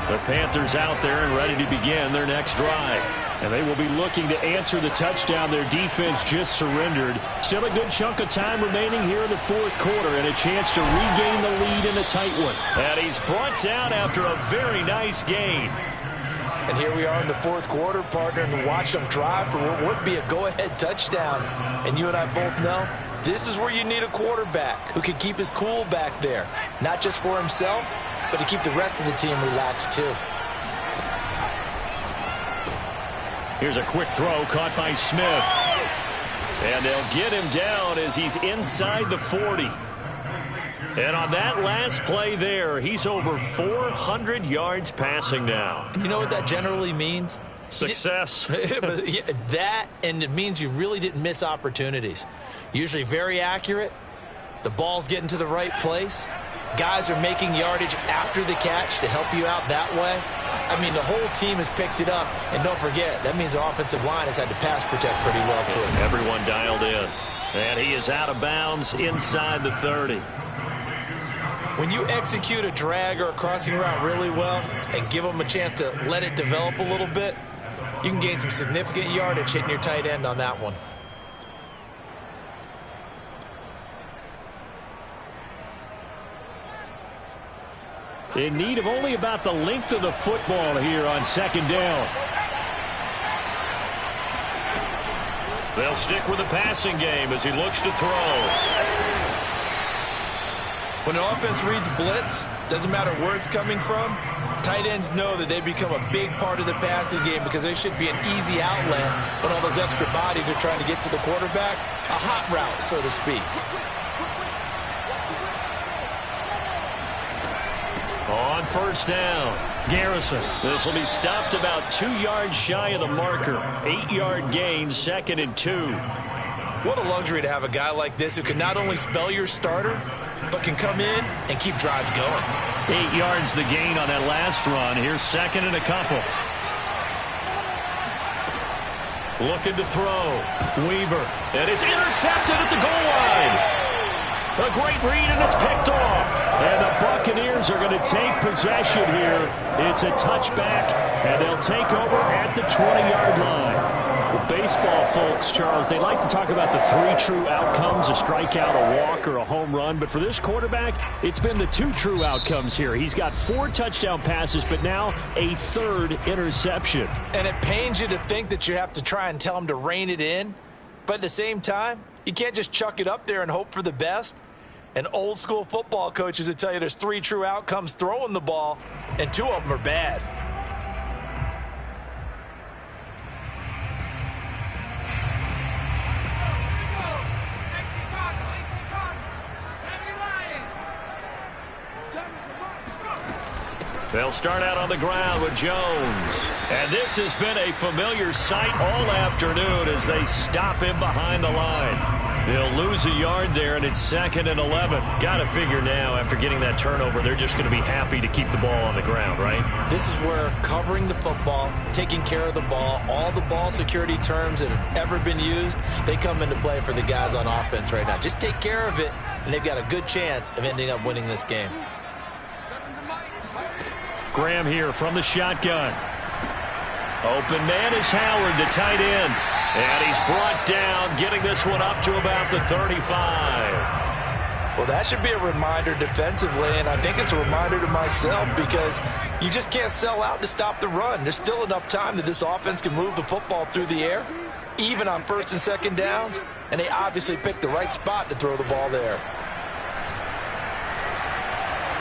The Panthers out there and ready to begin their next drive. And they will be looking to answer the touchdown their defense just surrendered. Still a good chunk of time remaining here in the 4th quarter and a chance to regain the lead in a tight one. And he's brought down after a very nice gain. And here we are in the fourth quarter, partner, and watch them drive for what would be a go-ahead touchdown. And you and I both know this is where you need a quarterback who can keep his cool back there, not just for himself, but to keep the rest of the team relaxed too. Here's a quick throw caught by Smith. And they'll get him down as he's inside the 40. And on that last play there, he's over 400 yards passing now. You know what that generally means? Success. That, and it means you really didn't miss opportunities. Usually very accurate. The ball's getting to the right place. Guys are making yardage after the catch to help you out that way. I mean, the whole team has picked it up. And don't forget, that means the offensive line has had to pass protect pretty well, too. Everyone dialed in. And he is out of bounds inside the 30. When you execute a drag or a crossing route really well and give them a chance to let it develop a little bit, you can gain some significant yardage hitting your tight end on that one. In need of only about the length of the football here on second down. They'll stick with the passing game as he looks to throw. When an offense reads blitz, doesn't matter where it's coming from, tight ends know that they become a big part of the passing game because they should be an easy outlet when all those extra bodies are trying to get to the quarterback. A hot route, so to speak. On first down, Garrison. This will be stopped about 2 yards shy of the marker. 8-yard gain, 2nd and 2. What a luxury to have a guy like this who can not only spell your starter, but can come in and keep drives going. 8 yards the gain on that last run. Here's 2nd and a couple. Looking to throw. Weaver. And it's intercepted at the goal line. A great read, and it's picked off. And the Buccaneers are going to take possession here. It's a touchback, and they'll take over at the 20-yard line. Well, baseball folks, Charles, they like to talk about the 3 true outcomes, a strikeout, a walk, or a home run. But for this quarterback, it's been the 2 true outcomes here. He's got 4 touchdown passes, but now a 3rd interception. And it pains you to think that you have to try and tell him to rein it in. But at the same time, you can't just chuck it up there and hope for the best. And old school football coaches would tell you there's 3 true outcomes throwing the ball, and 2 of them are bad. They'll start out on the ground with Jones. And this has been a familiar sight all afternoon as they stop him behind the line. They'll lose a yard there, and it's 2nd and 11. Got to figure now, after getting that turnover, they're just going to be happy to keep the ball on the ground, right? This is where covering the football, taking care of the ball, all the ball security terms that have ever been used, they come into play for the guys on offense right now. Just take care of it, and they've got a good chance of ending up winning this game. Graham here from the shotgun. Open man is Howard, the tight end. And he's brought down, getting this one up to about the 35. Well, that should be a reminder defensively, and I think it's a reminder to myself because you just can't sell out to stop the run. There's still enough time that this offense can move the football through the air, even on 1st and 2nd downs, and they obviously picked the right spot to throw the ball there.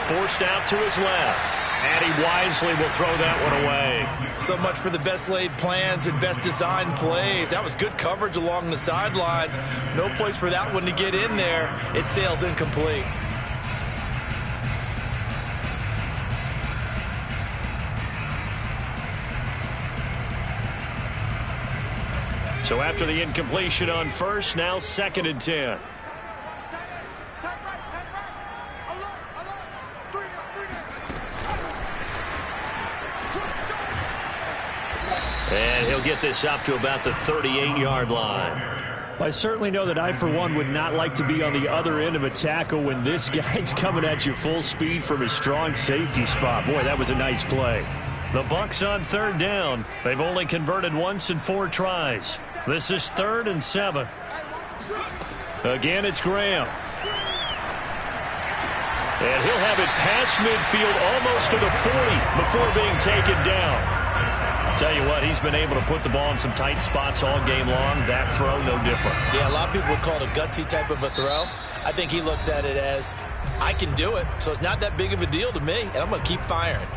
Forced out to his left. And he wisely will throw that one away. So much for the best laid plans and best designed plays. That was good coverage along the sidelines. No place for that one to get in there. It sails incomplete. So after the incompletion on first, now 2nd and 10. And he'll get this up to about the 38-yard line. I certainly know that I, for one, would not like to be on the other end of a tackle when this guy's coming at you full speed from his strong safety spot. Boy, that was a nice play. The Bucs on 3rd down. They've only converted once in 4 tries. This is 3rd and 7. Again, it's Graham. And he'll have it past midfield almost to the 40 before being taken down. Tell you what, he's been able to put the ball in some tight spots all game long. That throw, no different. Yeah, a lot of people would call it a gutsy type of a throw. I think he looks at it as, I can do it, so it's not that big of a deal to me, and I'm going to keep firing.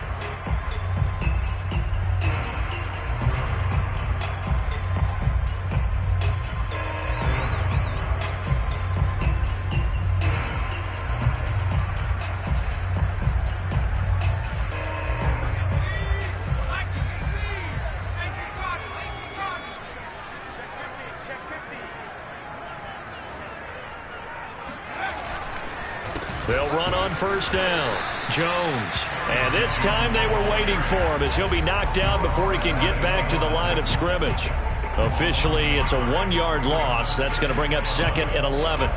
They'll run on first down. Jones. And this time they were waiting for him as he'll be knocked down before he can get back to the line of scrimmage. Officially, it's a 1-yard loss. That's going to bring up 2nd and 11.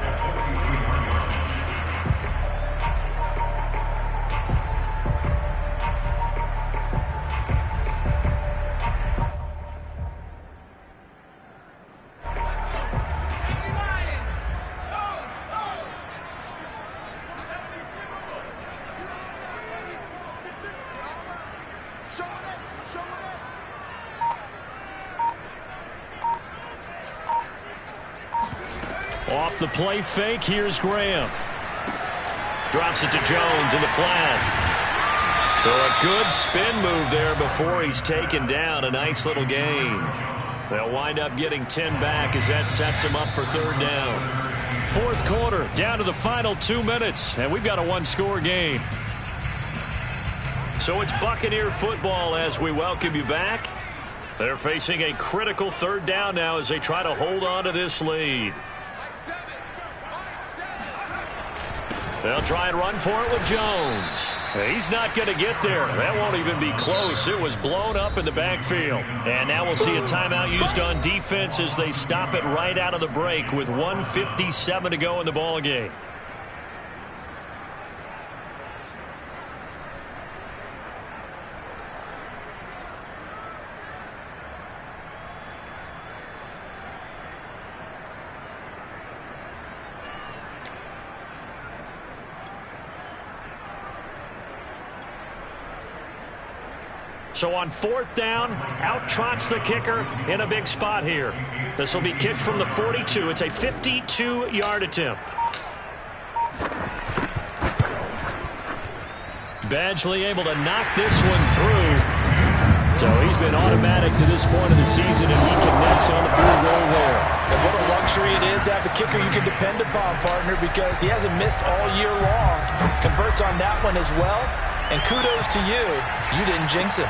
Off the play fake, here's Graham. Drops it to Jones in the flat. So a good spin move there before he's taken down. A nice little gain. They'll wind up getting 10 back as that sets him up for 3rd down. 4th quarter, down to the final 2 minutes, and we've got a 1-score game. So it's Buccaneer football as we welcome you back. They're facing a critical 3rd down now as they try to hold on to this lead. They'll try and run for it with Jones. He's not going to get there. That won't even be close. It was blown up in the backfield. And now we'll see a timeout used on defense as they stop it right out of the break with 1:57 to go in the ballgame. So on 4th down, out trots the kicker in a big spot here. This will be kicked from the 42. It's a 52-yard attempt. Badgley able to knock this one through. So he's been automatic to this point of the season, and he connects on the field goal there. And what a luxury it is to have a kicker you can depend upon, partner, because he hasn't missed all year long. Converts on that one as well. And kudos to you. You didn't jinx him.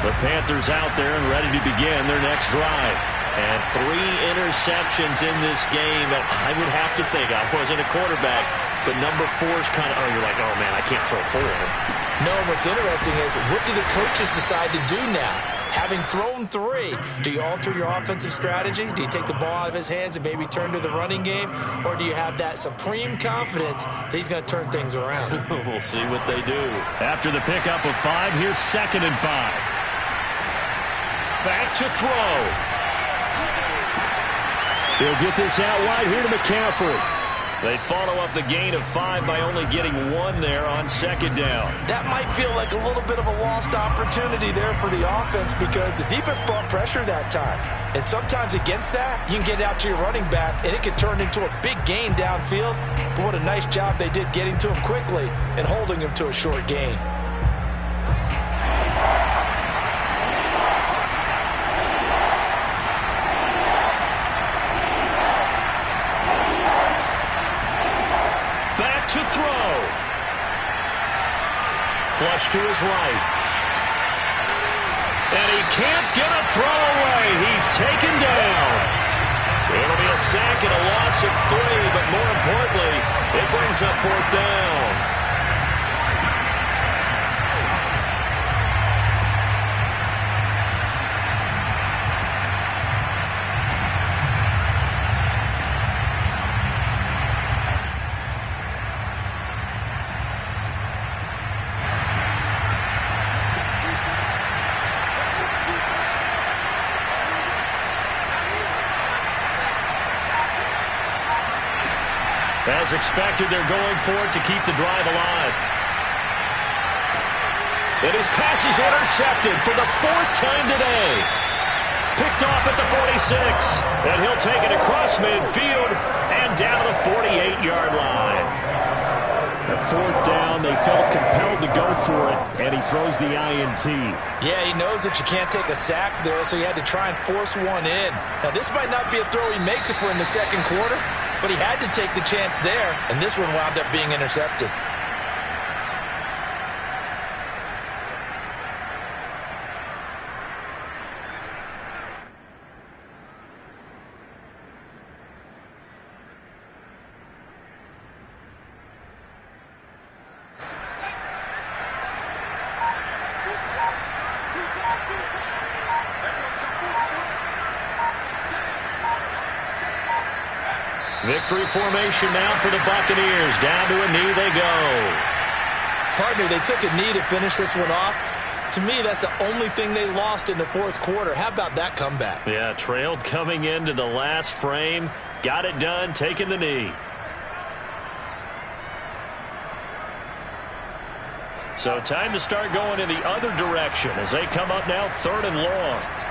The Panthers out there and ready to begin their next drive. And 3 interceptions in this game. And I would have to think, I wasn't a quarterback, but number 4 is kind of, you're like, oh, man, I can't throw 4. No, what's interesting is, what do the coaches decide to do now? Having thrown 3, do you alter your offensive strategy? Do you take the ball out of his hands and maybe turn to the running game? Or do you have that supreme confidence that he's going to turn things around? We'll see what they do. After the pickup of 5, here's 2nd and 5. Back to throw. He'll get this out wide here to McCaffrey. They follow up the gain of 5 by only getting 1 there on 2nd down. That might feel like a little bit of a lost opportunity there for the offense because the defense brought pressure that time. And sometimes against that, you can get out to your running back, and it can turn into a big gain downfield. But what a nice job they did getting to him quickly and holding him to a short gain. To throw. Flush to his right. And he can't get a throw away. He's taken down. It'll be a sack and a loss of 3, but more importantly, it brings up 4th down. As expected, they're going for it to keep the drive alive. And his pass is intercepted for the 4th time today. Picked off at the 46. And he'll take it across midfield and down to the 48-yard line. The 4th down, they felt compelled to go for it, and he throws the INT. Yeah, he knows that you can't take a sack there, so he had to try and force one in. Now, this might not be a throw he makes if we're in the second quarter, but he had to take the chance there, and this one wound up being intercepted. Victory formation now for the Buccaneers. Down to a knee they go. Partner, they took a knee to finish this one off. To me, that's the only thing they lost in the 4th quarter. How about that comeback? Yeah, trailed coming into the last frame. Got it done, taking the knee. So time to start going in the other direction as they come up now 3rd and long.